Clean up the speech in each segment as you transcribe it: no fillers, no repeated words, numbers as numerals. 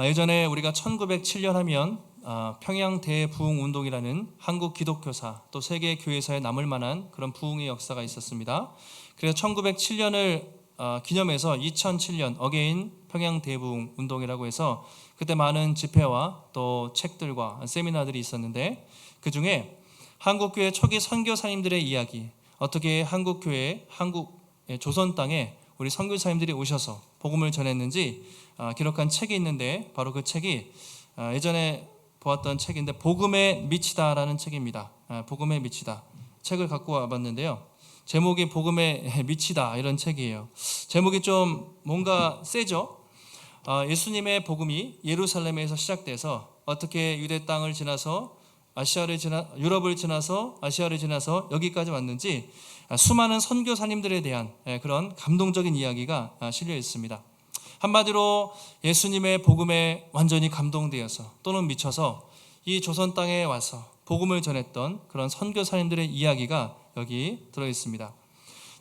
예전에 우리가 1907년 하면 평양 대부흥 운동이라는 한국 기독교사 또 세계 교회사에 남을 만한 그런 부흥의 역사가 있었습니다. 그래서 1907년을 기념해서 2007년 어게인 평양 대부흥 운동이라고 해서 그때 많은 집회와 또 책들과 세미나들이 있었는데, 그 중에 한국교회 초기 선교사님들의 이야기, 어떻게 한국교회 조선 땅에 우리 선교사님들이 오셔서 복음을 전했는지 기록한 책이 있는데, 바로 그 책이 예전에 보았던 책인데 복음에 미치다라는 책입니다. 복음에 미치다 책을 갖고 와봤는데요, 제목이 복음에 미치다 이런 책이에요. 제목이 좀 뭔가 세죠. 예수님의 복음이 예루살렘에서 시작돼서 어떻게 유대 땅을 지나서 유럽을 지나서 아시아를 지나서 여기까지 왔는지 수많은 선교사님들에 대한 그런 감동적인 이야기가 실려 있습니다. 한마디로 예수님의 복음에 완전히 감동되어서 또는 미쳐서 이 조선 땅에 와서 복음을 전했던 그런 선교사님들의 이야기가 여기 들어 있습니다.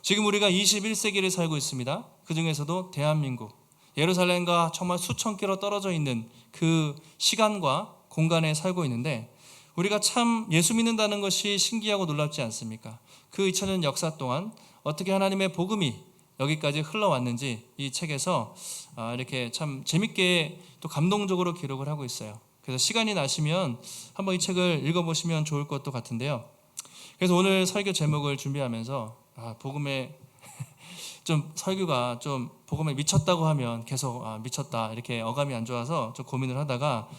지금 우리가 21세기를 살고 있습니다. 그 중에서도 대한민국, 예루살렘과 정말 수천 킬로 떨어져 있는 그 시간과 공간에 살고 있는데, 우리가 참 예수 믿는다는 것이 신기하고 놀랍지 않습니까? 그 2000년 역사 동안 어떻게 하나님의 복음이 여기까지 흘러왔는지 이 책에서 이렇게 참 재밌게 또 감동적으로 기록을 하고 있어요. 그래서 시간이 나시면 한번 이 책을 읽어보시면 좋을 것도 같은데요. 그래서 오늘 설교 제목을 준비하면서 복음에 좀 설교가 좀 복음에 미쳤다고 하면 계속 미쳤다 이렇게 어감이 안 좋아서 좀 고민을 하다가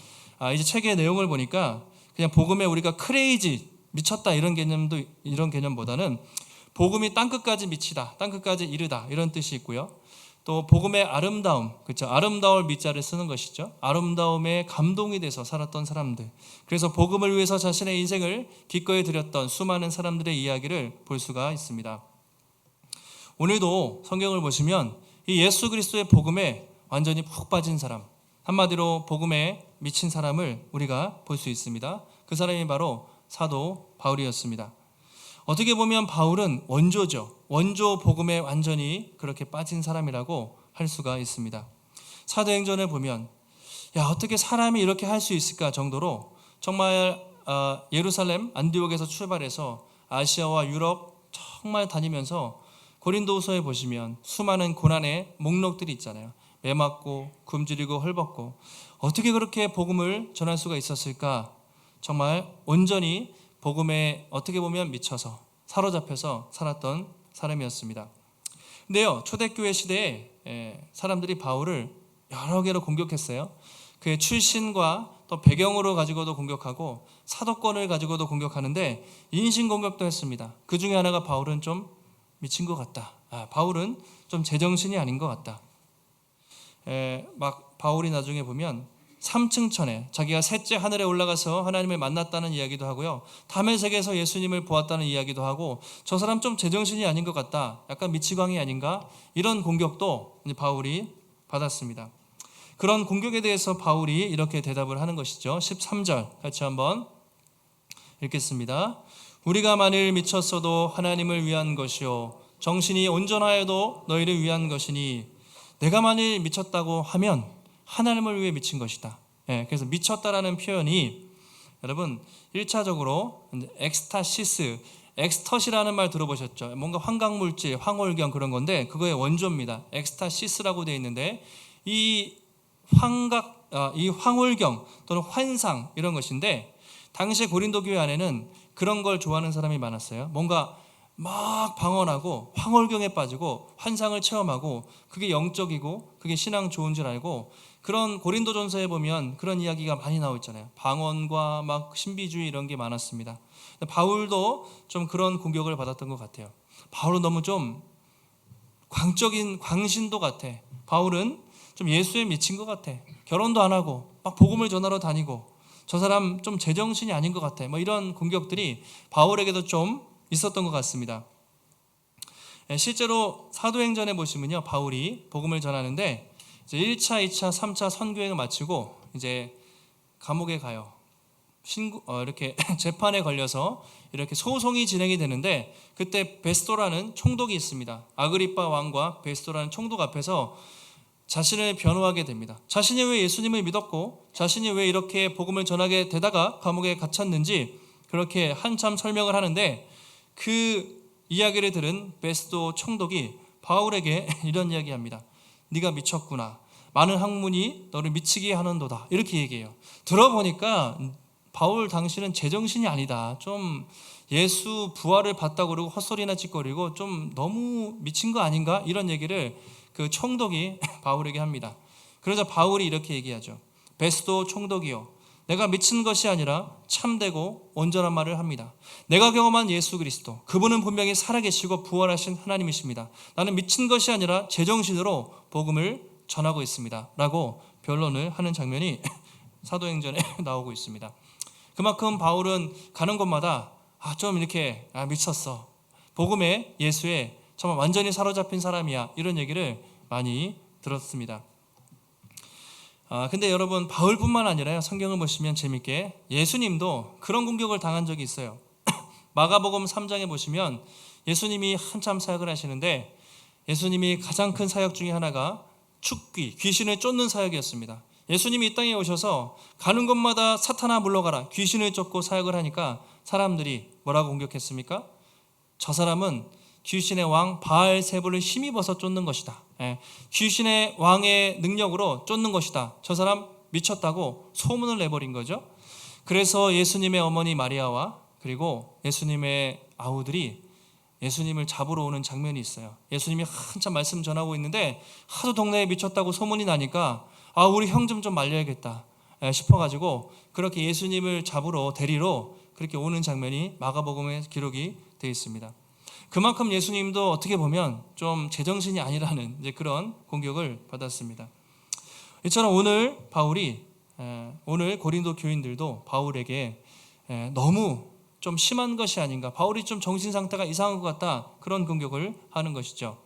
이제 책의 내용을 보니까 그냥 복음에 우리가 크레이지 미쳤다 이런 개념보다는 복음이 땅끝까지 미치다, 땅끝까지 이르다 이런 뜻이 있고요. 또 복음의 아름다움, 그렇죠? 아름다울 미자를 쓰는 것이죠. 아름다움에 감동이 돼서 살았던 사람들, 그래서 복음을 위해서 자신의 인생을 기꺼이 드렸던 수많은 사람들의 이야기를 볼 수가 있습니다. 오늘도 성경을 보시면 이 예수 그리스도의 복음에 완전히 푹 빠진 사람, 한마디로 복음에 미친 사람을 우리가 볼 수 있습니다. 그 사람이 바로 사도 바울이었습니다. 어떻게 보면 바울은 원조죠. 원조 복음에 완전히 그렇게 빠진 사람이라고 할 수가 있습니다. 사도행전을 보면 어떻게 사람이 이렇게 할 수 있을까 정도로 정말 예루살렘 안디옥에서 출발해서 아시아와 유럽 정말 다니면서 고린도후서에 보시면 수많은 고난의 목록들이 있잖아요. 매 맞고 굶주리고 헐벗고 어떻게 그렇게 복음을 전할 수가 있었을까? 정말 온전히 복음에 어떻게 보면 미쳐서 사로잡혀서 살았던 사람이었습니다. 근데요, 초대교회 시대에 사람들이 바울을 여러 개로 공격했어요. 그의 출신과 또 배경으로 가지고도 공격하고 사도권을 가지고도 공격하는데 인신공격도 했습니다. 그 중에 하나가 바울은 좀 미친 것 같다. 바울은 좀 제정신이 아닌 것 같다. 막 바울이 나중에 보면 3층 천에 자기가 셋째 하늘에 올라가서 하나님을 만났다는 이야기도 하고요, 담의 세계에서 예수님을 보았다는 이야기도 하고, 저 사람 좀 제정신이 아닌 것 같다, 약간 미치광이 아닌가, 이런 공격도 바울이 받았습니다. 그런 공격에 대해서 바울이 이렇게 대답을 하는 것이죠. 13절 같이 한번 읽겠습니다. 우리가 만일 미쳤어도 하나님을 위한 것이요 정신이 온전하여도 너희를 위한 것이니, 내가 만일 미쳤다고 하면 하나님을 위해 미친 것이다. 그래서 미쳤다라는 표현이 여러분 1차적으로 엑스타시스, 엑스터시라는 말 들어보셨죠? 뭔가 환각물질, 황홀경 그런 건데 그거의 원조입니다. 엑스타시스라고 되어 있는데 이 황홀경 또는 환상 이런 것인데, 당시에 고린도 교회 안에는 그런 걸 좋아하는 사람이 많았어요. 뭔가 막 방언하고 황홀경에 빠지고 환상을 체험하고 그게 영적이고 그게 신앙 좋은 줄 알고, 그런 고린도전서에 보면 그런 이야기가 많이 나와 있잖아요. 방언과 막 신비주의 이런 게 많았습니다. 바울도 좀 그런 공격을 받았던 것 같아요. 바울은 너무 좀 광적인 광신도 같아. 바울은 좀 예수에 미친 것 같아. 결혼도 안 하고 막 복음을 전하러 다니고 저 사람 좀 제정신이 아닌 것 같아. 뭐 이런 공격들이 바울에게도 좀 있었던 것 같습니다. 실제로 사도행전에 보시면요, 바울이 복음을 전하는데 이제 1차, 2차, 3차 선교행을 마치고 이제 감옥에 가요. 이렇게 재판에 걸려서 이렇게 소송이 진행이 되는데, 그때 베스토라는 총독이 있습니다. 아그리빠 왕과 베스토라는 총독 앞에서 자신을 변호하게 됩니다. 자신이 왜 예수님을 믿었고 자신이 왜 이렇게 복음을 전하게 되다가 감옥에 갇혔는지 그렇게 한참 설명을 하는데, 그 이야기를 들은 베스도 총독이 바울에게 이런 이야기합니다. 네가 미쳤구나. 많은 학문이 너를 미치게 하는도다. 이렇게 얘기해요. 들어보니까 바울 당신은 제정신이 아니다. 좀 예수 부활을 봤다고 그러고 헛소리나 짓거리고 좀 너무 미친 거 아닌가? 이런 얘기를 그 총독이 바울에게 합니다. 그러자 바울이 이렇게 얘기하죠. 베스도 총독이요, 내가 미친 것이 아니라 참되고 온전한 말을 합니다. 내가 경험한 예수 그리스도, 그분은 분명히 살아계시고 부활하신 하나님이십니다. 나는 미친 것이 아니라 제정신으로 복음을 전하고 있습니다. 라고 변론을 하는 장면이 사도행전에 나오고 있습니다. 그만큼 바울은 가는 곳마다 좀 이렇게 미쳤어. 복음에, 예수에 정말 완전히 사로잡힌 사람이야. 이런 얘기를 많이 들었습니다. 근데 여러분, 바울뿐만 아니라요, 성경을 보시면 재밌게 예수님도 그런 공격을 당한 적이 있어요. 마가복음 3장에 보시면 예수님이 한참 사역을 하시는데, 예수님이 가장 큰 사역 중에 하나가 축귀, 귀신을 쫓는 사역이었습니다. 예수님이 이 땅에 오셔서 가는 곳마다 사탄아 물러가라, 귀신을 쫓고 사역을 하니까 사람들이 뭐라고 공격했습니까? 저 사람은 귀신의 왕 바알세불을 힘입어서 쫓는 것이다. 귀신의 왕의 능력으로 쫓는 것이다. 저 사람 미쳤다고 소문을 내버린 거죠. 그래서 예수님의 어머니 마리아와 그리고 예수님의 아우들이 예수님을 잡으러 오는 장면이 있어요. 예수님이 한참 말씀 전하고 있는데 하도 동네에 미쳤다고 소문이 나니까 우리 형 좀 말려야겠다 싶어가지고 그렇게 예수님을 잡으러 데리러 그렇게 오는 장면이 마가복음에 기록이 되어 있습니다. 그만큼 예수님도 어떻게 보면 좀 제정신이 아니라는 이제 그런 공격을 받았습니다. 이처럼 오늘 바울이 오늘 고린도 교인들도 바울에게 너무 좀 심한 것이 아닌가, 바울이 좀 정신 상태가 이상한 것 같다, 그런 공격을 하는 것이죠.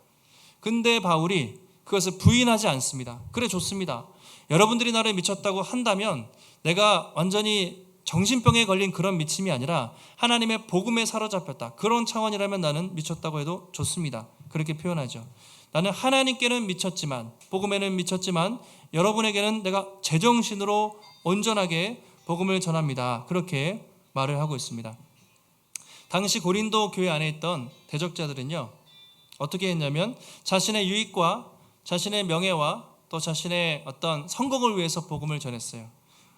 근데 바울이 그것을 부인하지 않습니다. 그래, 좋습니다. 여러분들이 나를 미쳤다고 한다면 내가 완전히 정신병에 걸린 그런 미침이 아니라 하나님의 복음에 사로잡혔다, 그런 차원이라면 나는 미쳤다고 해도 좋습니다. 그렇게 표현하죠. 나는 하나님께는 미쳤지만, 복음에는 미쳤지만 여러분에게는 내가 제정신으로 온전하게 복음을 전합니다. 그렇게 말을 하고 있습니다. 당시 고린도 교회 안에 있던 대적자들은요, 어떻게 했냐면 자신의 유익과 자신의 명예와 또 자신의 어떤 성공을 위해서 복음을 전했어요.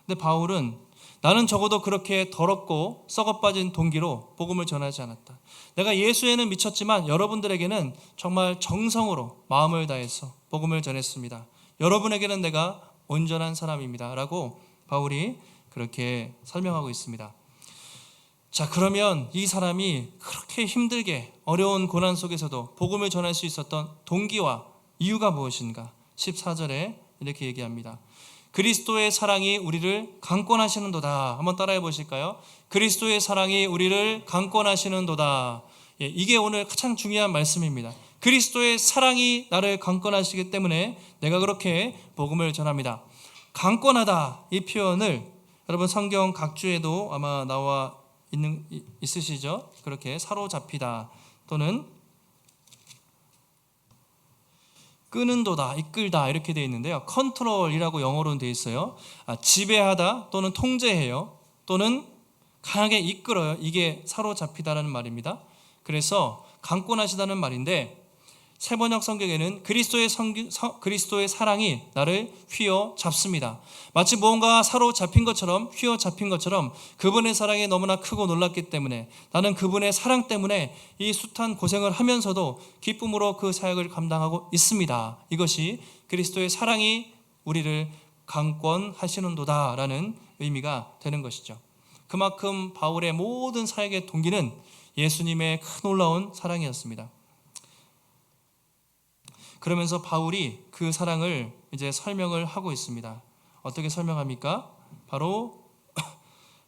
근데 바울은 나는 적어도 그렇게 더럽고 썩어빠진 동기로 복음을 전하지 않았다. 내가 예수에는 미쳤지만 여러분들에게는 정말 정성으로 마음을 다해서 복음을 전했습니다. 여러분에게는 내가 온전한 사람입니다. 라고 바울이 그렇게 설명하고 있습니다. 자, 그러면 이 사람이 그렇게 힘들게 어려운 고난 속에서도 복음을 전할 수 있었던 동기와 이유가 무엇인가? 14절에 이렇게 얘기합니다. 그리스도의 사랑이 우리를 강권하시는도다. 한번 따라해 보실까요? 그리스도의 사랑이 우리를 강권하시는도다. 이게 오늘 가장 중요한 말씀입니다. 그리스도의 사랑이 나를 강권하시기 때문에 내가 그렇게 복음을 전합니다. 강권하다, 이 표현을 여러분 성경 각주에도 아마 있으시죠? 그렇게 사로잡히다 또는 끄는도다, 이끌다 이렇게 되어 있는데요. 컨트롤이라고 영어로는 되어 있어요. 지배하다 또는 통제해요. 또는 강하게 이끌어요. 이게 사로잡히다라는 말입니다. 그래서 강권하시다는 말인데, 세번역 성경에는 그리스도의 사랑이 나를 휘어잡습니다. 마치 무언가 사로잡힌 것처럼, 휘어잡힌 것처럼 그분의 사랑이 너무나 크고 놀랐기 때문에 나는 그분의 사랑 때문에 이 숱한 고생을 하면서도 기쁨으로 그 사역을 감당하고 있습니다. 이것이 그리스도의 사랑이 우리를 강권하시는도다라는 의미가 되는 것이죠. 그만큼 바울의 모든 사역의 동기는 예수님의 큰 놀라운 사랑이었습니다. 그러면서 바울이 그 사랑을 이제 설명을 하고 있습니다. 어떻게 설명합니까? 바로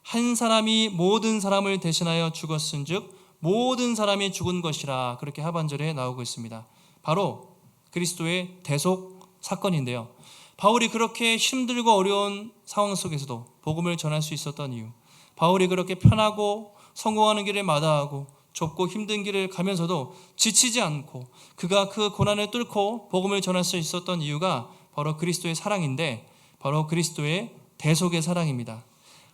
한 사람이 모든 사람을 대신하여 죽었은즉 모든 사람이 죽은 것이라, 그렇게 하반절에 나오고 있습니다. 바로 그리스도의 대속 사건인데요. 바울이 그렇게 힘들고 어려운 상황 속에서도 복음을 전할 수 있었던 이유, 바울이 그렇게 편하고 성공하는 길을 마다하고 좁고 힘든 길을 가면서도 지치지 않고 그가 그 고난을 뚫고 복음을 전할 수 있었던 이유가 바로 그리스도의 사랑인데 바로 그리스도의 대속의 사랑입니다.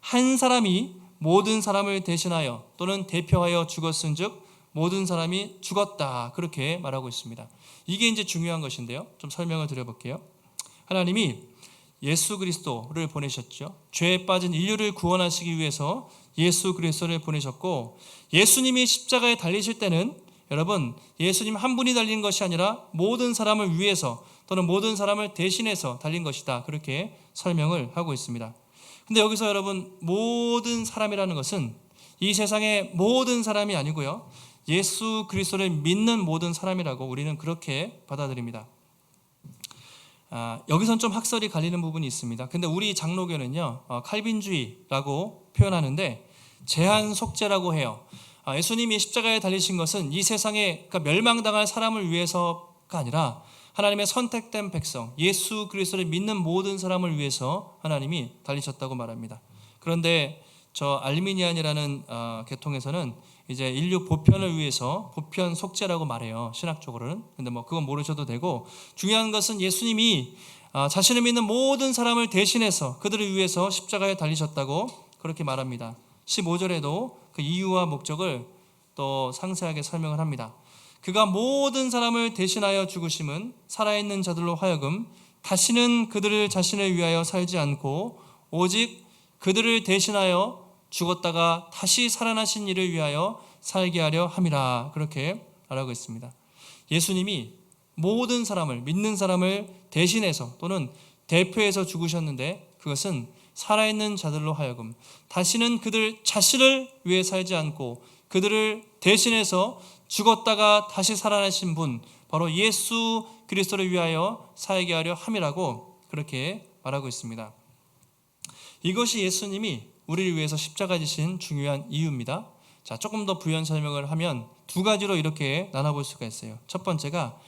한 사람이 모든 사람을 대신하여 또는 대표하여 죽었은즉 모든 사람이 죽었다, 그렇게 말하고 있습니다. 이게 이제 중요한 것인데요. 좀 설명을 드려볼게요. 하나님이 예수 그리스도를 보내셨죠. 죄에 빠진 인류를 구원하시기 위해서 예수 그리스도를 보내셨고, 예수님이 십자가에 달리실 때는 여러분 예수님 한 분이 달린 것이 아니라 모든 사람을 위해서 또는 모든 사람을 대신해서 달린 것이다, 그렇게 설명을 하고 있습니다. 근데 여기서 여러분 모든 사람이라는 것은 이 세상의 모든 사람이 아니고요, 예수 그리스도를 믿는 모든 사람이라고 우리는 그렇게 받아들입니다. 여기선 좀 학설이 갈리는 부분이 있습니다. 근데 우리 장로교는요, 칼빈주의라고 표현하는데 제한 속죄라고 해요. 예수님이 십자가에 달리신 것은 이 세상에 멸망당할 사람을 위해서가 아니라 하나님의 선택된 백성, 예수 그리스도를 믿는 모든 사람을 위해서 하나님이 달리셨다고 말합니다. 그런데 저 알미니안이라는 계통에서는 이제 인류 보편을 위해서 보편 속죄라고 말해요, 신학적으로는. 근데 뭐 그건 모르셔도 되고, 중요한 것은 예수님이 자신을 믿는 모든 사람을 대신해서 그들을 위해서 십자가에 달리셨다고 그렇게 말합니다. 15절에도 그 이유와 목적을 또 상세하게 설명을 합니다. 그가 모든 사람을 대신하여 죽으심은 살아있는 자들로 하여금 다시는 그들을 자신을 위하여 살지 않고 오직 그들을 대신하여 죽었다가 다시 살아나신 이를 위하여 살게 하려 함이라, 그렇게 말하고 있습니다. 예수님이 모든 사람을, 믿는 사람을 대신해서 또는 대표해서 죽으셨는데 그것은 살아있는 자들로 하여금 다시는 그들 자신을 위해 살지 않고 그들을 대신해서 죽었다가 다시 살아나신 분, 바로 예수 그리스도를 위하여 살게 하려 함이라고 그렇게 말하고 있습니다. 이것이 예수님이 우리를 위해서 십자가 지신 중요한 이유입니다. 자, 조금 더 부연 설명을 하면 두 가지로 이렇게 나눠볼 수가 있어요. 첫 번째가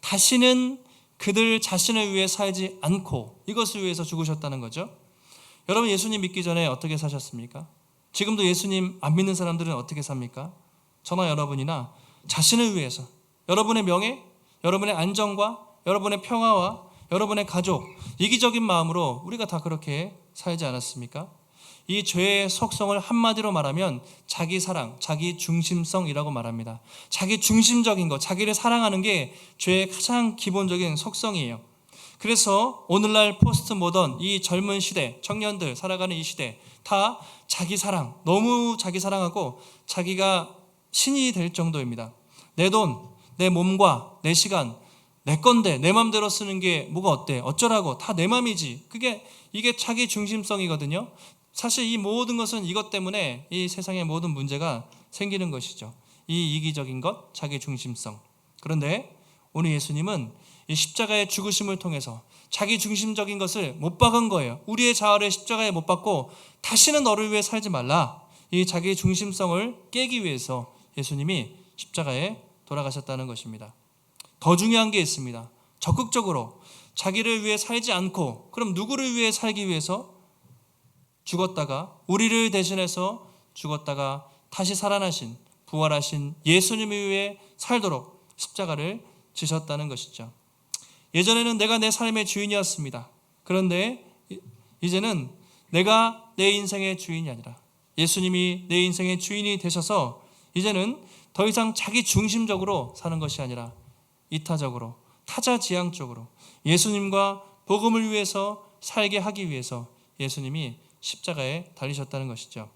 다시는 그들 자신을 위해 살지 않고 이것을 위해서 죽으셨다는 거죠. 여러분 예수님 믿기 전에 어떻게 사셨습니까? 지금도 예수님 안 믿는 사람들은 어떻게 삽니까? 저나 여러분이나 자신을 위해서, 여러분의 명예, 여러분의 안정과 여러분의 평화와 여러분의 가족, 이기적인 마음으로 우리가 다 그렇게 살지 않았습니까? 이 죄의 속성을 한마디로 말하면 자기 사랑, 자기 중심성이라고 말합니다. 자기 중심적인 것, 자기를 사랑하는 게 죄의 가장 기본적인 속성이에요. 그래서 오늘날 포스트 모던, 이 젊은 시대, 청년들 살아가는 이 시대, 다 자기 사랑, 너무 자기 사랑하고 자기가 신이 될 정도입니다. 내 돈, 내 몸과 내 시간, 내 건데 내 맘대로 쓰는 게 뭐가 어때? 어쩌라고? 다 내 맘이지. 이게 자기 중심성이거든요. 사실 이 모든 것은 이것 때문에 이 세상의 모든 문제가 생기는 것이죠. 이 이기적인 것, 자기 중심성. 그런데 오늘 예수님은 이 십자가의 죽으심을 통해서 자기 중심적인 것을 못 박은 거예요. 우리의 자아를 십자가에 못 박고 다시는 너를 위해 살지 말라. 이 자기 중심성을 깨기 위해서 예수님이 십자가에 돌아가셨다는 것입니다. 더 중요한 게 있습니다. 적극적으로 자기를 위해 살지 않고, 그럼 누구를 위해 살기 위해서? 죽었다가, 우리를 대신해서 죽었다가 다시 살아나신, 부활하신 예수님을 위해 살도록 십자가를 지셨다는 것이죠. 예전에는 내가 내 삶의 주인이었습니다. 그런데 이제는 내가 내 인생의 주인이 아니라 예수님이 내 인생의 주인이 되셔서 이제는 더 이상 자기 중심적으로 사는 것이 아니라 이타적으로, 타자지향적으로 예수님과 복음을 위해서 살게 하기 위해서 예수님이 십자가에 달리셨다는 것이죠.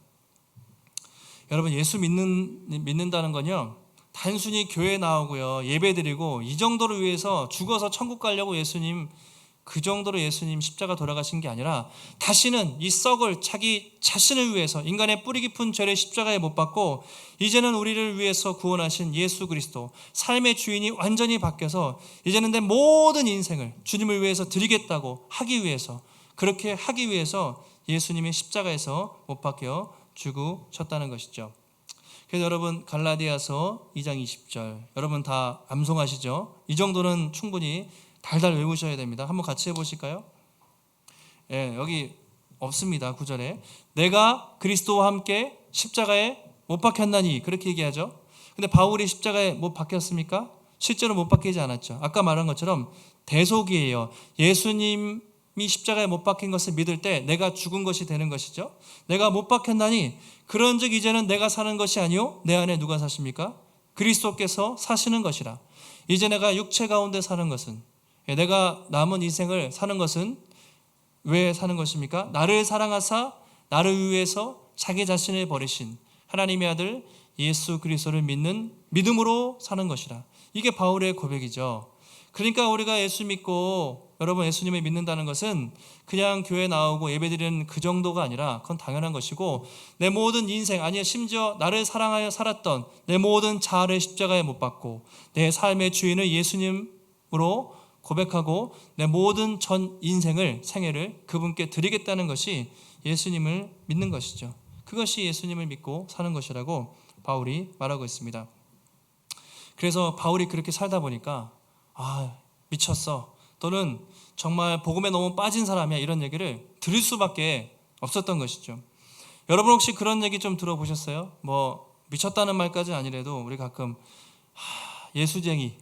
여러분 예수 믿는다는 건요, 단순히 교회 나오고요, 예배드리고 이 정도를 위해서 죽어서 천국 가려고 예수님, 그 정도로 예수님 십자가 돌아가신 게 아니라 다시는 이 썩을 자기 자신을 위해서 인간의 뿌리 깊은 죄를 십자가에 못 박고 이제는 우리를 위해서 구원하신 예수 그리스도, 삶의 주인이 완전히 바뀌어서 이제는 내 모든 인생을 주님을 위해서 드리겠다고 하기 위해서, 그렇게 하기 위해서 예수님이 십자가에서 못 박혀 죽으셨다는 것이죠. 그래서 여러분 갈라디아서 2장 20절 여러분 다 암송하시죠? 이 정도는 충분히 달달 외우셔야 됩니다. 한번 같이 해보실까요? 예, 여기 없습니다. 9절에 내가 그리스도와 함께 십자가에 못 박혔나니, 그렇게 얘기하죠. 근데 바울이 십자가에 못 박혔습니까? 실제로 못 박히지 않았죠. 아까 말한 것처럼 대속이에요. 예수님이 십자가에 못 박힌 것을 믿을 때 내가 죽은 것이 되는 것이죠. 내가 못 박혔나니 그런즉 이제는 내가 사는 것이 아니요 내 안에 누가 사십니까? 그리스도께서 사시는 것이라. 이제 내가 육체 가운데 사는 것은, 내가 남은 인생을 사는 것은 왜 사는 것입니까? 나를 사랑하사 나를 위해서 자기 자신을 버리신 하나님의 아들 예수 그리스도를 믿는 믿음으로 사는 것이라. 이게 바울의 고백이죠. 그러니까 우리가 예수 믿고 여러분 예수님을 믿는다는 것은 그냥 교회 나오고 예배드리는 그 정도가 아니라 그건 당연한 것이고, 내 모든 인생, 아니야 심지어 나를 사랑하여 살았던 내 모든 자아를 십자가에 못 박고 내 삶의 주인을 예수님으로 고백하고 내 모든 전 인생을, 생애를 그분께 드리겠다는 것이 예수님을 믿는 것이죠. 그것이 예수님을 믿고 사는 것이라고 바울이 말하고 있습니다. 그래서 바울이 그렇게 살다 보니까 미쳤어, 또는 정말 복음에 너무 빠진 사람이야, 이런 얘기를 들을 수밖에 없었던 것이죠. 여러분 혹시 그런 얘기 좀 들어보셨어요? 뭐 미쳤다는 말까지는 아니래도 우리 가끔 예수쟁이,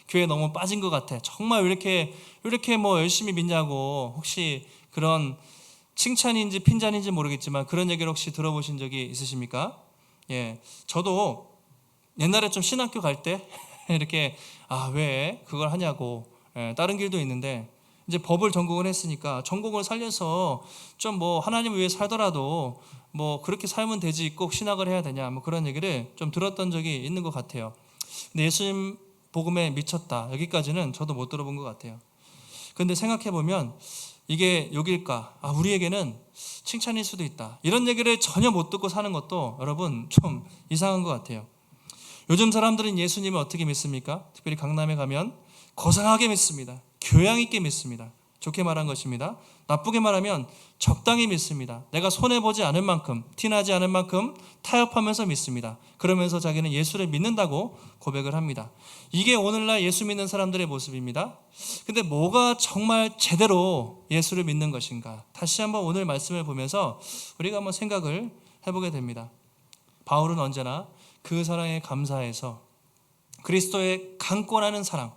교회 너무 빠진 것 같아, 정말 왜 이렇게 뭐 열심히 믿냐고, 혹시 그런 칭찬인지 핀잔인지 모르겠지만 그런 얘기를 혹시 들어보신 적이 있으십니까? 저도 옛날에 좀 신학교 갈 때 이렇게 왜 그걸 하냐고, 다른 길도 있는데 이제 법을 전공을 했으니까 전공을 살려서 좀 뭐 하나님을 위해 살더라도 뭐 그렇게 살면 되지 꼭 신학을 해야 되냐, 뭐 그런 얘기를 좀 들었던 적이 있는 것 같아요. 근데 예수님 복음에 미쳤다, 여기까지는 저도 못 들어본 것 같아요. 근데 생각해보면 이게 욕일까? 우리에게는 칭찬일 수도 있다, 이런 얘기를 전혀 못 듣고 사는 것도 여러분 좀 이상한 것 같아요. 요즘 사람들은 예수님을 어떻게 믿습니까? 특별히 강남에 가면 고상하게 믿습니다. 교양 있게 믿습니다. 좋게 말한 것입니다. 나쁘게 말하면 적당히 믿습니다. 내가 손해보지 않을 만큼, 티나지 않을 만큼 타협하면서 믿습니다. 그러면서 자기는 예수를 믿는다고 고백을 합니다. 이게 오늘날 예수 믿는 사람들의 모습입니다. 근데 뭐가 정말 제대로 예수를 믿는 것인가? 다시 한번 오늘 말씀을 보면서 우리가 한번 생각을 해보게 됩니다. 바울은 언제나 그 사랑에 감사해서 그리스도의 강권하는 사랑,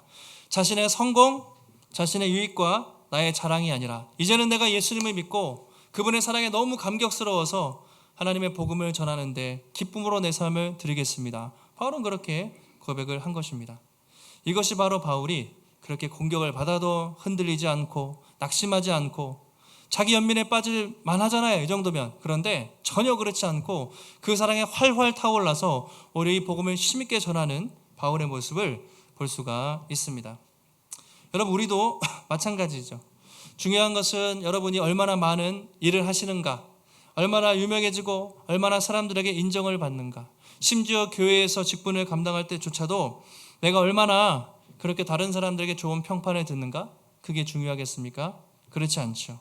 자신의 성공, 자신의 유익과 나의 자랑이 아니라 이제는 내가 예수님을 믿고 그분의 사랑에 너무 감격스러워서 하나님의 복음을 전하는데 기쁨으로 내 삶을 드리겠습니다. 바울은 그렇게 고백을 한 것입니다. 이것이 바로 바울이 그렇게 공격을 받아도 흔들리지 않고 낙심하지 않고, 자기 연민에 빠질 만하잖아요, 이 정도면. 그런데 전혀 그렇지 않고 그 사랑에 활활 타올라서 우리 이 복음을 힘있게 전하는 바울의 모습을 볼 수가 있습니다. 여러분 우리도 마찬가지죠. 중요한 것은 여러분이 얼마나 많은 일을 하시는가, 얼마나 유명해지고 얼마나 사람들에게 인정을 받는가, 심지어 교회에서 직분을 감당할 때조차도 내가 얼마나 그렇게 다른 사람들에게 좋은 평판을 듣는가, 그게 중요하겠습니까? 그렇지 않죠.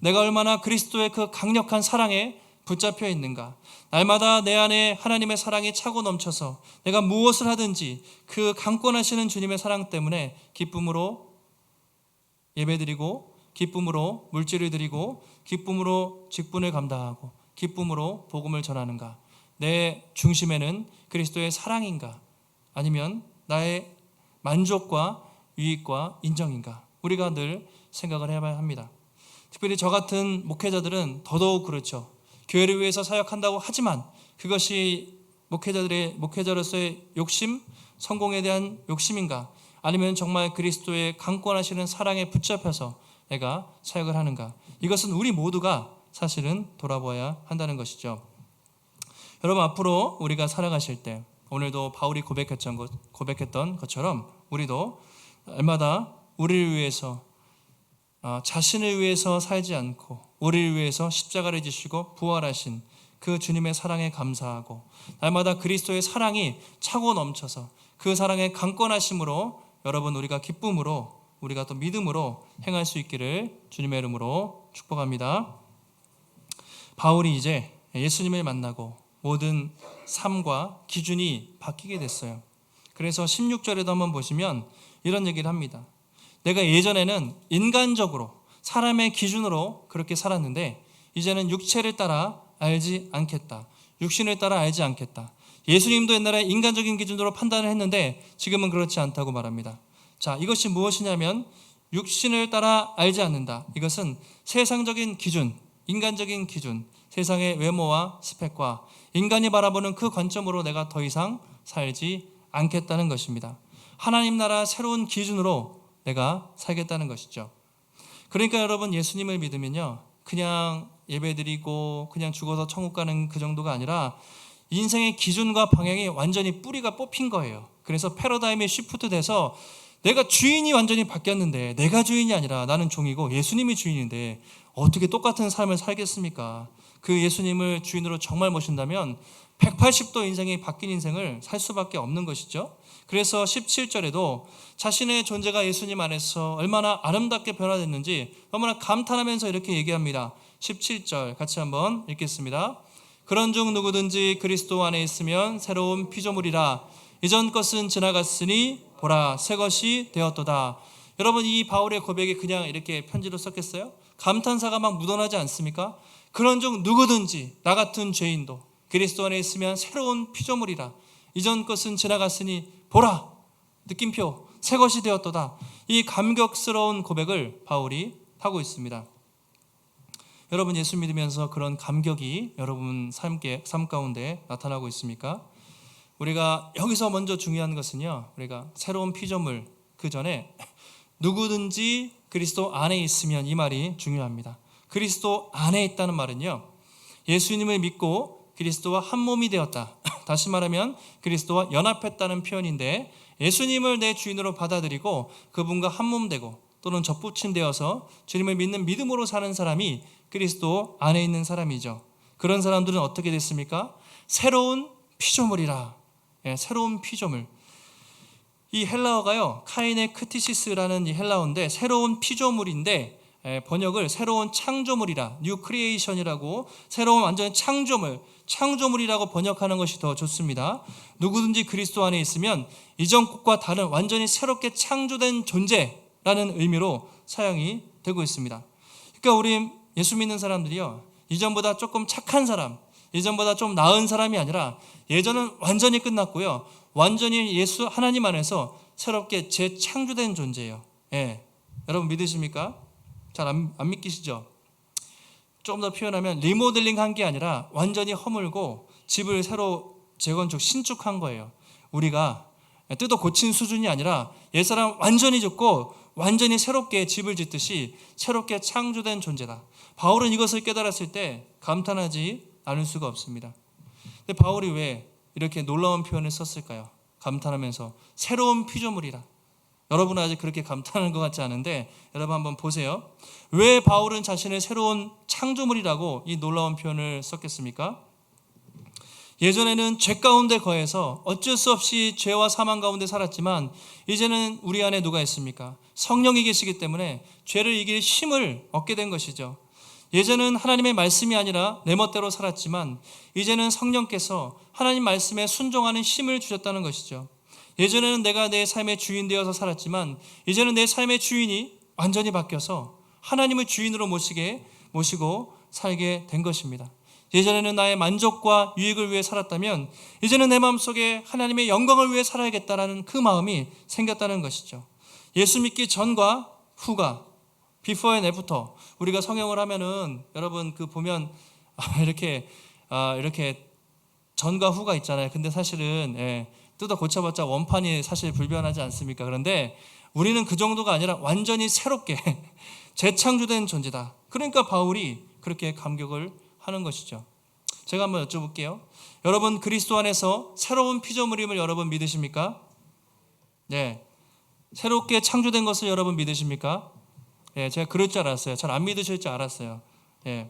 내가 얼마나 그리스도의 그 강력한 사랑에 붙잡혀 있는가, 날마다 내 안에 하나님의 사랑이 차고 넘쳐서 내가 무엇을 하든지 그 강권하시는 주님의 사랑 때문에 기쁨으로 예배드리고, 기쁨으로 물질을 드리고, 기쁨으로 직분을 감당하고, 기쁨으로 복음을 전하는가, 내 중심에는 그리스도의 사랑인가, 아니면 나의 만족과 유익과 인정인가, 우리가 늘 생각을 해봐야 합니다. 특별히 저 같은 목회자들은 더더욱 그렇죠. 교회를 위해서 사역한다고 하지만 그것이 목회자로서의 욕심, 성공에 대한 욕심인가, 아니면 정말 그리스도의 강권하시는 사랑에 붙잡혀서 내가 사역을 하는가, 이것은 우리 모두가 사실은 돌아보아야 한다는 것이죠. 여러분 앞으로 우리가 살아가실 때 오늘도 바울이 고백했던 것처럼 우리도 날마다 우리를 위해서, 자신을 위해서 살지 않고 우리를 위해서 십자가를 지시고 부활하신 그 주님의 사랑에 감사하고, 날마다 그리스도의 사랑이 차고 넘쳐서 그 사랑의 강권하심으로 여러분 우리가 기쁨으로, 우리가 또 믿음으로 행할 수 있기를 주님의 이름으로 축복합니다. 바울이 이제 예수님을 만나고 모든 삶과 기준이 바뀌게 됐어요. 그래서 16절에도 한번 보시면 이런 얘기를 합니다. 내가 예전에는 인간적으로 사람의 기준으로 그렇게 살았는데 이제는 육체를 따라 알지 않겠다, 육신을 따라 알지 않겠다. 예수님도 옛날에 인간적인 기준으로 판단을 했는데 지금은 그렇지 않다고 말합니다. 자, 이것이 무엇이냐면 육신을 따라 알지 않는다. 이것은 세상적인 기준, 인간적인 기준, 세상의 외모와 스펙과 인간이 바라보는 그 관점으로 내가 더 이상 살지 않겠다는 것입니다. 하나님 나라 새로운 기준으로 내가 살겠다는 것이죠. 그러니까 여러분, 예수님을 믿으면요, 그냥 예배드리고 그냥 죽어서 천국 가는 그 정도가 아니라 인생의 기준과 방향이 완전히 뿌리가 뽑힌 거예요. 그래서 패러다임이 시프트 돼서 내가 주인이 완전히 바뀌었는데, 내가 주인이 아니라 나는 종이고 예수님이 주인인데 어떻게 똑같은 삶을 살겠습니까? 그 예수님을 주인으로 정말 모신다면 180도 인생이 바뀐 인생을 살 수밖에 없는 것이죠. 그래서 17절에도 자신의 존재가 예수님 안에서 얼마나 아름답게 변화됐는지 너무나 감탄하면서 이렇게 얘기합니다. 17절 같이 한번 읽겠습니다. 그런즉 누구든지 그리스도 안에 있으면 새로운 피조물이라. 이전 것은 지나갔으니 보라 새 것이 되었도다. 여러분, 이 바울의 고백이 그냥 이렇게 편지로 썼겠어요? 감탄사가 막 묻어나지 않습니까? 그런즉 누구든지 나 같은 죄인도 그리스도 안에 있으면 새로운 피조물이라. 이전 것은 지나갔으니 보라, 느낌표, 새 것이 되었도다. 이 감격스러운 고백을 바울이 하고 있습니다. 여러분, 예수 믿으면서 그런 감격이 여러분 삶 가운데 나타나고 있습니까? 우리가 여기서 먼저 중요한 것은요, 우리가 새로운 피조물, 그 전에 누구든지 그리스도 안에 있으면, 이 말이 중요합니다. 그리스도 안에 있다는 말은요, 예수님을 믿고 그리스도와 한 몸이 되었다. 다시 말하면 그리스도와 연합했다는 표현인데, 예수님을 내 주인으로 받아들이고 그분과 한 몸 되고 또는 접붙임 되어서 주님을 믿는 믿음으로 사는 사람이 그리스도 안에 있는 사람이죠. 그런 사람들은 어떻게 됐습니까? 새로운 피조물이라. 예, 새로운 피조물. 이 헬라어가요, 카이네 크티시스라는 이 헬라어인데 새로운 피조물인데, 번역을 새로운 창조물이라, 뉴 크리에이션이라고, 새로운 완전 창조물이라고 번역하는 것이 더 좋습니다. 누구든지 그리스도 안에 있으면 이전 것과 다른 완전히 새롭게 창조된 존재라는 의미로 사용이 되고 있습니다. 그러니까 우리 예수 믿는 사람들이요, 이전보다 조금 착한 사람, 예전보다 좀 나은 사람이 아니라 예전은 완전히 끝났고요, 완전히 예수 하나님 안에서 새롭게 재창조된 존재예요. 예, 여러분 믿으십니까? 잘 안 믿기시죠? 좀 더 표현하면 리모델링 한 게 아니라 완전히 허물고 집을 새로 재건축, 신축한 거예요. 우리가 뜯어 고친 수준이 아니라 옛사람 완전히 죽고 완전히 새롭게 집을 짓듯이 새롭게 창조된 존재다. 바울은 이것을 깨달았을 때 감탄하지 않을 수가 없습니다. 근데 바울이 왜 이렇게 놀라운 표현을 썼을까요? 감탄하면서 새로운 피조물이라. 여러분은 아직 그렇게 감탄하는 것 같지 않은데, 여러분 한번 보세요. 왜 바울은 자신을 새로운 창조물이라고 이 놀라운 표현을 썼겠습니까? 예전에는 죄 가운데 거해서 어쩔 수 없이 죄와 사망 가운데 살았지만, 이제는 우리 안에 누가 있습니까? 성령이 계시기 때문에 죄를 이길 힘을 얻게 된 것이죠. 예전은 하나님의 말씀이 아니라 내 멋대로 살았지만, 이제는 성령께서 하나님 말씀에 순종하는 힘을 주셨다는 것이죠. 예전에는 내가 내 삶의 주인 되어서 살았지만, 이제는 내 삶의 주인이 완전히 바뀌어서 하나님을 주인으로 모시고 살게 된 것입니다. 예전에는 나의 만족과 유익을 위해 살았다면, 이제는 내 마음속에 하나님의 영광을 위해 살아야겠다라는 그 마음이 생겼다는 것이죠. 예수 믿기 전과 후가, before and after. 우리가 성형을 하면은 여러분 그 보면 이렇게 전과 후가 있잖아요. 근데 사실은 뜯어 고쳐봤자 원판이 사실 불변하지 않습니까? 그런데 우리는 그 정도가 아니라 완전히 새롭게 재창조된 존재다. 그러니까 바울이 그렇게 감격을 하는 것이죠. 제가 한번 여쭤볼게요. 여러분 그리스도 안에서 새로운 피조물임을 여러분 믿으십니까? 네, 새롭게 창조된 것을 여러분 믿으십니까? 예, 제가 그럴 줄 알았어요. 잘 안 믿으실 줄 알았어요. 예,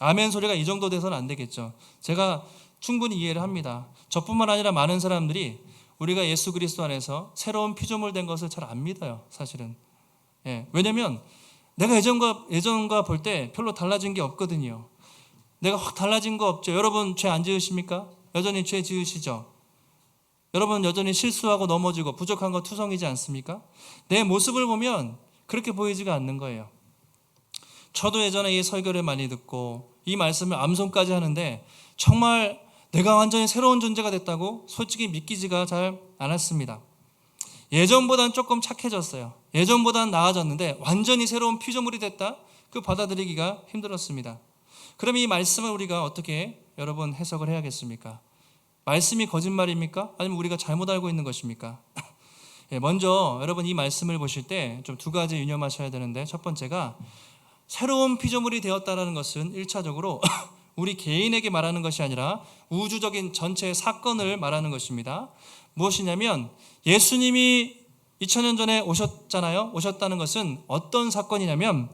아멘 소리가 이 정도 돼서는 안 되겠죠. 제가 충분히 이해를 합니다. 저뿐만 아니라 많은 사람들이 우리가 예수 그리스도 안에서 새로운 피조물 된 것을 잘 안 믿어요. 사실은. 예, 왜냐하면 내가 예전과 볼 때 별로 달라진 게 없거든요. 내가 확 달라진 거 없죠. 여러분 죄 안 지으십니까? 여전히 죄 지으시죠? 여러분 여전히 실수하고 넘어지고 부족한 거 투성이지 않습니까? 내 모습을 보면 그렇게 보이지가 않는 거예요. 저도 예전에 이 설교를 많이 듣고 이 말씀을 암송까지 하는데 정말 내가 완전히 새로운 존재가 됐다고 솔직히 믿기지가 잘 않았습니다. 예전보단 조금 착해졌어요. 예전보단 나아졌는데 완전히 새로운 피조물이 됐다? 그 받아들이기가 힘들었습니다. 그럼 이 말씀을 우리가 어떻게 여러분 해석을 해야겠습니까? 말씀이 거짓말입니까? 아니면 우리가 잘못 알고 있는 것입니까? 먼저 여러분 이 말씀을 보실 때 좀 두 가지 유념하셔야 되는데, 첫 번째가 새로운 피조물이 되었다는 것은 1차적으로 우리 개인에게 말하는 것이 아니라 우주적인 전체 사건을 말하는 것입니다. 무엇이냐면 예수님이 2000년 전에 오셨잖아요. 오셨다는 것은 어떤 사건이냐면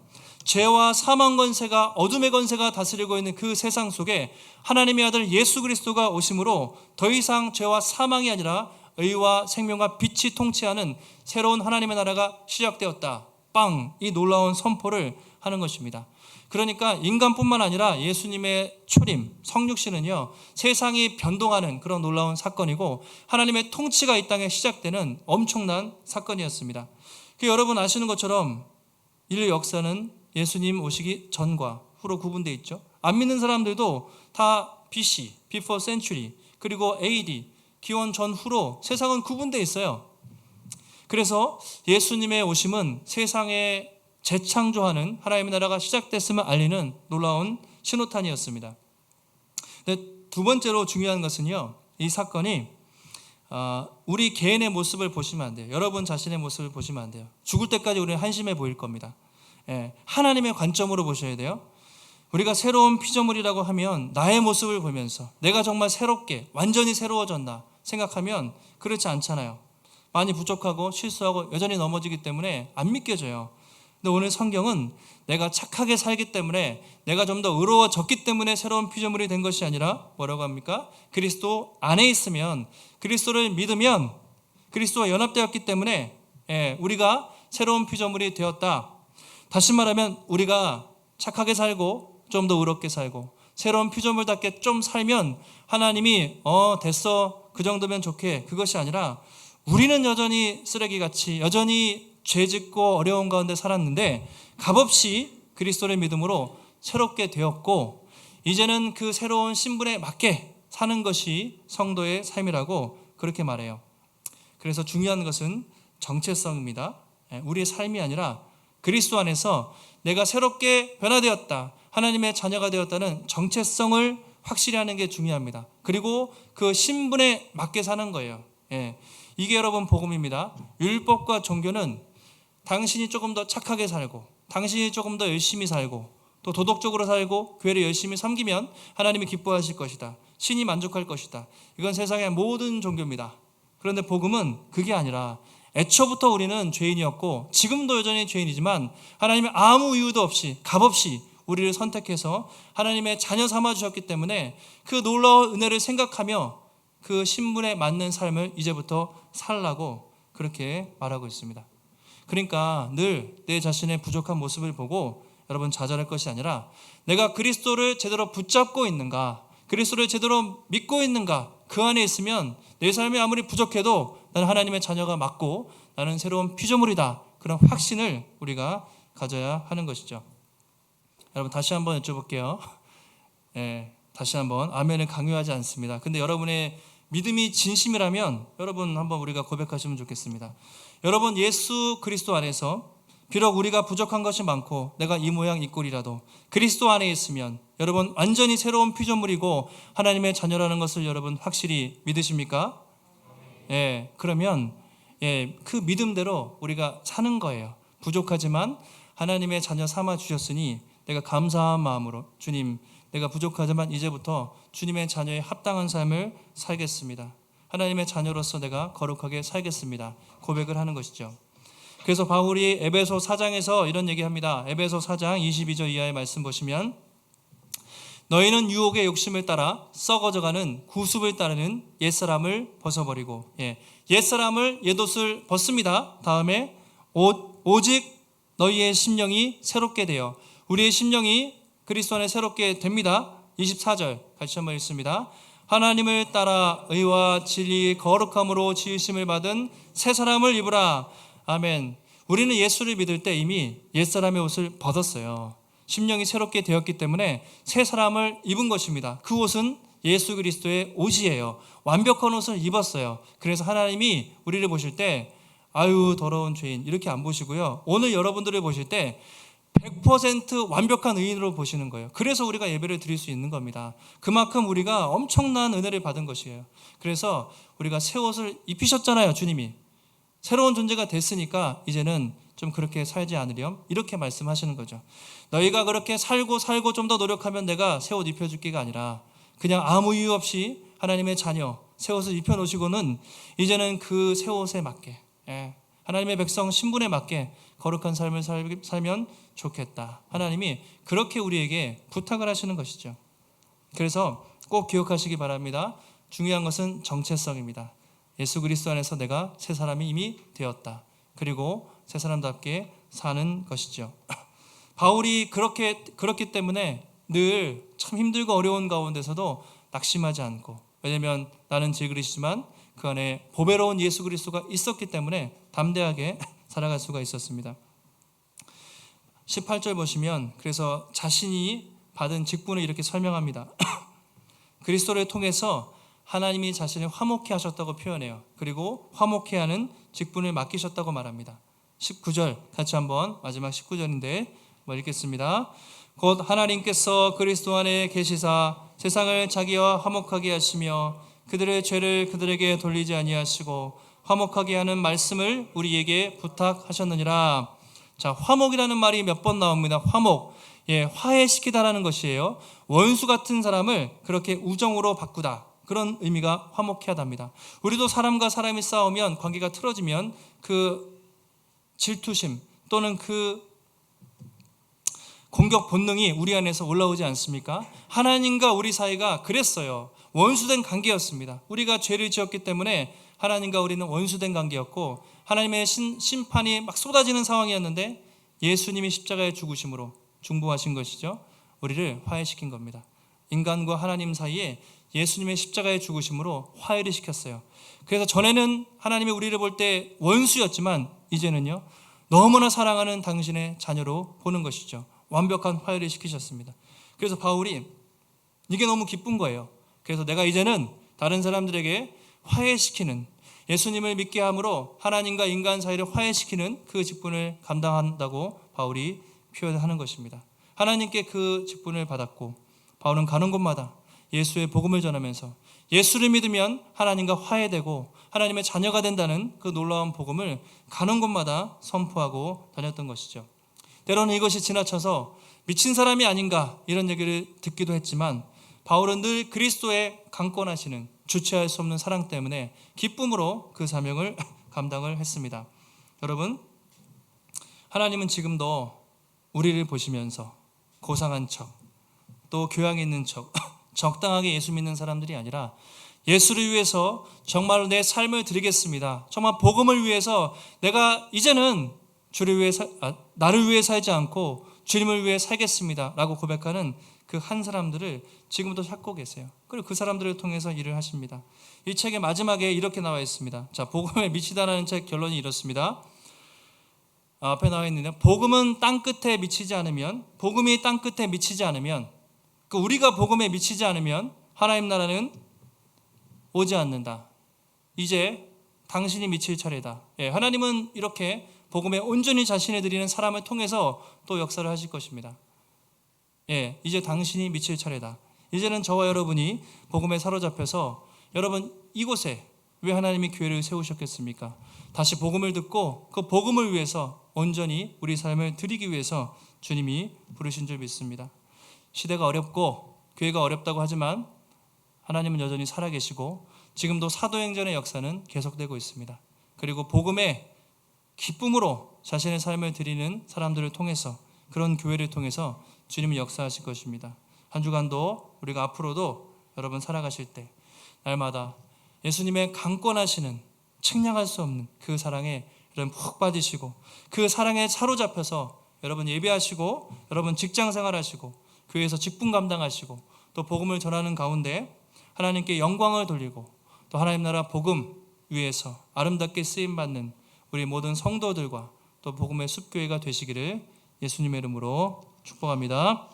죄와 사망 권세가, 어둠의 권세가 다스리고 있는 그 세상 속에 하나님의 아들 예수 그리스도가 오심으로 더 이상 죄와 사망이 아니라 의와 생명과 빛이 통치하는 새로운 하나님의 나라가 시작되었다. 빵! 이 놀라운 선포를 하는 것입니다. 그러니까 인간뿐만 아니라 예수님의 초림, 성육신은요, 세상이 변동하는 그런 놀라운 사건이고 하나님의 통치가 이 땅에 시작되는 엄청난 사건이었습니다. 여러분 아시는 것처럼 인류 역사는 예수님 오시기 전과 후로 구분되어 있죠. 안 믿는 사람들도 다 BC, Before Century, 그리고 AD, 기원 전후로 세상은 구분되어 있어요. 그래서 예수님의 오심은 세상에 재창조하는 하나님의 나라가 시작됐음을 알리는 놀라운 신호탄이었습니다. 근데 두 번째로 중요한 것은요, 이 사건이 우리 개인의 모습을 보시면 안 돼요. 여러분 자신의 모습을 보시면 안 돼요. 죽을 때까지 우리는 한심해 보일 겁니다. 하나님의 관점으로 보셔야 돼요. 우리가 새로운 피조물이라고 하면 나의 모습을 보면서 내가 정말 새롭게 완전히 새로워졌나 생각하면 그렇지 않잖아요. 많이 부족하고 실수하고 여전히 넘어지기 때문에 안 믿겨져요. 근데 오늘 성경은 내가 착하게 살기 때문에, 내가 좀 더 의로워졌기 때문에 새로운 피조물이 된 것이 아니라 뭐라고 합니까? 그리스도 안에 있으면, 그리스도를 믿으면, 그리스도와 연합되었기 때문에 우리가 새로운 피조물이 되었다. 다시 말하면 우리가 착하게 살고 좀 더 의롭게 살고 새로운 피조물답게 좀 살면 하나님이 됐어, 그 정도면 좋게, 그것이 아니라 우리는 여전히 쓰레기같이 여전히 죄짓고 어려운 가운데 살았는데 값없이 그리스도를 믿음으로 새롭게 되었고 이제는 그 새로운 신분에 맞게 사는 것이 성도의 삶이라고 그렇게 말해요. 그래서 중요한 것은 정체성입니다. 우리의 삶이 아니라 그리스도 안에서 내가 새롭게 변화되었다, 하나님의 자녀가 되었다는 정체성을 확실히 하는 게 중요합니다. 그리고 그 신분에 맞게 사는 거예요. 이게 여러분 복음입니다. 율법과 종교는 당신이 조금 더 착하게 살고, 당신이 조금 더 열심히 살고, 또 도덕적으로 살고 교회를 열심히 섬기면 하나님이 기뻐하실 것이다, 신이 만족할 것이다. 이건 세상의 모든 종교입니다. 그런데 복음은 그게 아니라 애초부터 우리는 죄인이었고 지금도 여전히 죄인이지만 하나님이 아무 이유도 없이 값없이 우리를 선택해서 하나님의 자녀 삼아 주셨기 때문에 그 놀라운 은혜를 생각하며 그 신분에 맞는 삶을 이제부터 살라고 그렇게 말하고 있습니다. 그러니까 늘 내 자신의 부족한 모습을 보고 여러분 좌절할 것이 아니라 내가 그리스도를 제대로 붙잡고 있는가, 그리스도를 제대로 믿고 있는가, 그 안에 있으면 내 삶이 아무리 부족해도 나는 하나님의 자녀가 맞고 나는 새로운 피조물이다, 그런 확신을 우리가 가져야 하는 것이죠. 여러분 다시 한번 여쭤볼게요. 다시 한번 아멘을 강요하지 않습니다. 근데 여러분의 믿음이 진심이라면 여러분 한번 우리가 고백하시면 좋겠습니다. 여러분 예수 그리스도 안에서 비록 우리가 부족한 것이 많고 내가 이 모양 이 꼴이라도 그리스도 안에 있으면 여러분 완전히 새로운 피조물이고 하나님의 자녀라는 것을 여러분 확실히 믿으십니까? 그러면 그 믿음대로 우리가 사는 거예요. 부족하지만 하나님의 자녀 삼아 주셨으니 내가 감사한 마음으로 주님, 내가 부족하지만 이제부터 주님의 자녀에 합당한 삶을 살겠습니다. 하나님의 자녀로서 내가 거룩하게 살겠습니다. 고백을 하는 것이죠. 그래서 바울이 에베소 4장에서 이런 얘기합니다. 에베소 4장 22절 이하의 말씀 보시면 너희는 유혹의 욕심을 따라 썩어져가는 구습을 따르는 옛사람을 벗어버리고, 옛사람을 옛옷을 벗습니다. 다음에 오직 너희의 심령이 새롭게 되어, 우리의 심령이 그리스도 안에 새롭게 됩니다. 24절 같이 한번 읽습니다. 하나님을 따라 의와 진리 거룩함으로 지으심을 받은 새 사람을 입으라. 아멘. 우리는 예수를 믿을 때 이미 옛사람의 옷을 벗었어요. 심령이 새롭게 되었기 때문에 새 사람을 입은 것입니다. 그 옷은 예수 그리스도의 옷이에요. 완벽한 옷을 입었어요. 그래서 하나님이 우리를 보실 때 아유 더러운 죄인 이렇게 안 보시고요. 오늘 여러분들을 보실 때 100% 완벽한 의인으로 보시는 거예요. 그래서 우리가 예배를 드릴 수 있는 겁니다. 그만큼 우리가 엄청난 은혜를 받은 것이에요. 그래서 우리가 새 옷을 입히셨잖아요. 주님이 새로운 존재가 됐으니까 이제는 좀 그렇게 살지 않으렴 이렇게 말씀하시는 거죠. 너희가 그렇게 살고 좀 더 노력하면 내가 새 옷 입혀줄게가 아니라 그냥 아무 이유 없이 하나님의 자녀 새 옷을 입혀놓으시고는 이제는 그 새 옷에 맞게 하나님의 백성 신분에 맞게 거룩한 삶을 살면 좋겠다. 하나님이 그렇게 우리에게 부탁을 하시는 것이죠. 그래서 꼭 기억하시기 바랍니다. 중요한 것은 정체성입니다. 예수 그리스도 안에서 내가 새 사람이 이미 되었다. 그리고 새 사람답게 사는 것이죠. 바울이 그렇기 때문에 늘 참 힘들고 어려운 가운데서도 낙심하지 않고, 왜냐하면 나는 질그릇이지만 그 안에 보배로운 예수 그리스도가 있었기 때문에 담대하게 살아갈 수가 있었습니다. 18절 보시면 그래서 자신이 받은 직분을 이렇게 설명합니다. 그리스도를 통해서 하나님이 자신을 화목케 하셨다고 표현해요. 그리고 화목케 하는 직분을 맡기셨다고 말합니다. 19절 같이 한번 마지막 19절인데 읽겠습니다. 곧 하나님께서 그리스도 안에 계시사 세상을 자기와 화목하게 하시며 그들의 죄를 그들에게 돌리지 아니하시고 화목하게 하는 말씀을 우리에게 부탁하셨느니라. 자, 화목이라는 말이 몇 번 나옵니다. 화목, 화해시키다라는 것이에요. 원수 같은 사람을 그렇게 우정으로 바꾸다, 그런 의미가 화목케 하답니다. 우리도 사람과 사람이 싸우면, 관계가 틀어지면 그 질투심 또는 그 공격 본능이 우리 안에서 올라오지 않습니까? 하나님과 우리 사이가 그랬어요. 원수된 관계였습니다. 우리가 죄를 지었기 때문에 하나님과 우리는 원수된 관계였고, 하나님의 심판이 막 쏟아지는 상황이었는데 예수님이 십자가에 죽으심으로 중보하신 것이죠. 우리를 화해시킨 겁니다. 인간과 하나님 사이에 예수님의 십자가에 죽으심으로 화해를 시켰어요. 그래서 전에는 하나님이 우리를 볼 때 원수였지만 이제는요, 너무나 사랑하는 당신의 자녀로 보는 것이죠. 완벽한 화해를 시키셨습니다. 그래서 바울이 이게 너무 기쁜 거예요. 그래서 내가 이제는 다른 사람들에게 화해시키는, 예수님을 믿게 함으로 하나님과 인간 사이를 화해시키는 그 직분을 감당한다고 바울이 표현하는 것입니다. 하나님께 그 직분을 받았고, 바울은 가는 곳마다 예수의 복음을 전하면서 예수를 믿으면 하나님과 화해되고 하나님의 자녀가 된다는 그 놀라운 복음을 가는 곳마다 선포하고 다녔던 것이죠. 때로는 이것이 지나쳐서 미친 사람이 아닌가 이런 얘기를 듣기도 했지만, 바울은 늘 그리스도의 강권하시는 주체할 수 없는 사랑 때문에 기쁨으로 그 사명을 감당을 했습니다. 여러분, 하나님은 지금도 우리를 보시면서 고상한 척, 또 교양 있는 척, 적당하게 예수 믿는 사람들이 아니라 예수를 위해서 정말로 내 삶을 드리겠습니다, 정말 복음을 위해서 내가 이제는 나를 위해 살지 않고 주님을 위해 살겠습니다 라고 고백하는 그 한 사람들을 지금도 찾고 계세요. 그리고 그 사람들을 통해서 일을 하십니다. 이 책의 마지막에 이렇게 나와 있습니다. 자, 복음에 미치다라는 책 결론이 이렇습니다. 앞에 나와 있는데, 복음이 땅 끝에 미치지 않으면, 우리가 복음에 미치지 않으면 하나님 나라는 오지 않는다. 이제 당신이 미칠 차례다. 하나님은 이렇게 복음에 온전히 자신을 드리는 사람을 통해서 또 역사를 하실 것입니다. 이제 당신이 미칠 차례다. 이제는 저와 여러분이 복음에 사로잡혀서, 여러분 이곳에 왜 하나님이 교회를 세우셨겠습니까? 다시 복음을 듣고 그 복음을 위해서 온전히 우리 삶을 드리기 위해서 주님이 부르신 줄 믿습니다. 시대가 어렵고 교회가 어렵다고 하지만 하나님은 여전히 살아계시고 지금도 사도행전의 역사는 계속되고 있습니다. 그리고 복음의 기쁨으로 자신의 삶을 드리는 사람들을 통해서, 그런 교회를 통해서 주님이 역사하실 것입니다. 한 주간도 우리가 앞으로도 여러분 살아가실 때 날마다 예수님의 강권하시는, 측량할 수 없는 그 사랑에 여러분 푹 빠지시고, 그 사랑에 사로잡혀서 여러분 예배하시고, 여러분 직장생활하시고, 교회에서 직분 감당하시고, 또 복음을 전하는 가운데 하나님께 영광을 돌리고, 또 하나님 나라 복음 위에서 아름답게 쓰임받는 우리 모든 성도들과 또 복음의 숲교회가 되시기를 예수님의 이름으로 축복합니다.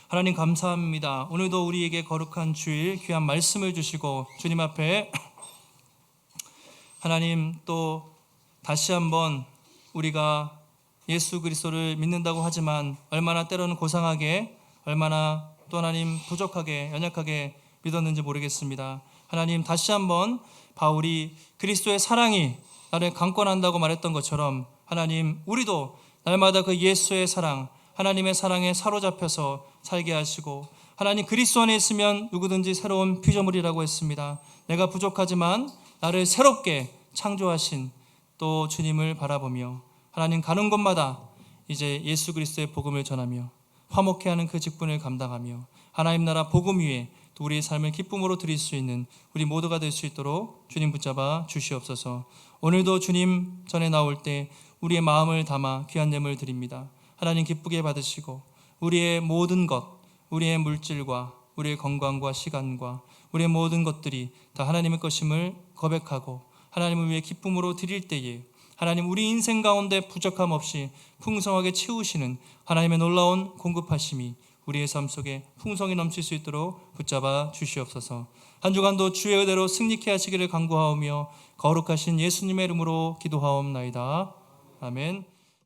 하나님 감사합니다. 오늘도 우리에게 거룩한 주일 귀한 말씀을 주시고, 주님 앞에 하나님 또 다시 한번 우리가 예수 그리스도를 믿는다고 하지만 얼마나 때로는 고상하게, 얼마나 또 하나님 부족하게, 연약하게 믿었는지 모르겠습니다. 하나님, 다시 한번 바울이 그리스도의 사랑이 나를 강권한다고 말했던 것처럼 하나님, 우리도 날마다 그 예수의 사랑, 하나님의 사랑에 사로잡혀서 살게 하시고, 하나님, 그리스도 안에 있으면 누구든지 새로운 피조물이라고 했습니다. 내가 부족하지만 나를 새롭게 창조하신 또 주님을 바라보며 하나님, 가는 곳마다 이제 예수 그리스도의 복음을 전하며 화목케 하는 그 직분을 감당하며 하나님 나라 복음 위에 또 우리의 삶을 기쁨으로 드릴 수 있는 우리 모두가 될 수 있도록 주님 붙잡아 주시옵소서. 오늘도 주님 전에 나올 때 우리의 마음을 담아 귀한 예물 드립니다. 하나님, 기쁘게 받으시고 우리의 모든 것, 우리의 물질과 우리의 건강과 시간과 우리의 모든 것들이 다 하나님의 것임을 고백하고 하나님을 위해 기쁨으로 드릴 때에 하나님, 우리 인생 가운데 부족함 없이 풍성하게 채우시는 하나님의 놀라운 공급하심이 우리의 삶 속에 풍성이 넘칠 수 있도록 붙잡아 주시옵소서. 한 주간도 주의 의대로 승리케 하시기를 간구하오며 거룩하신 예수님의 이름으로 기도하옵나이다. 아멘.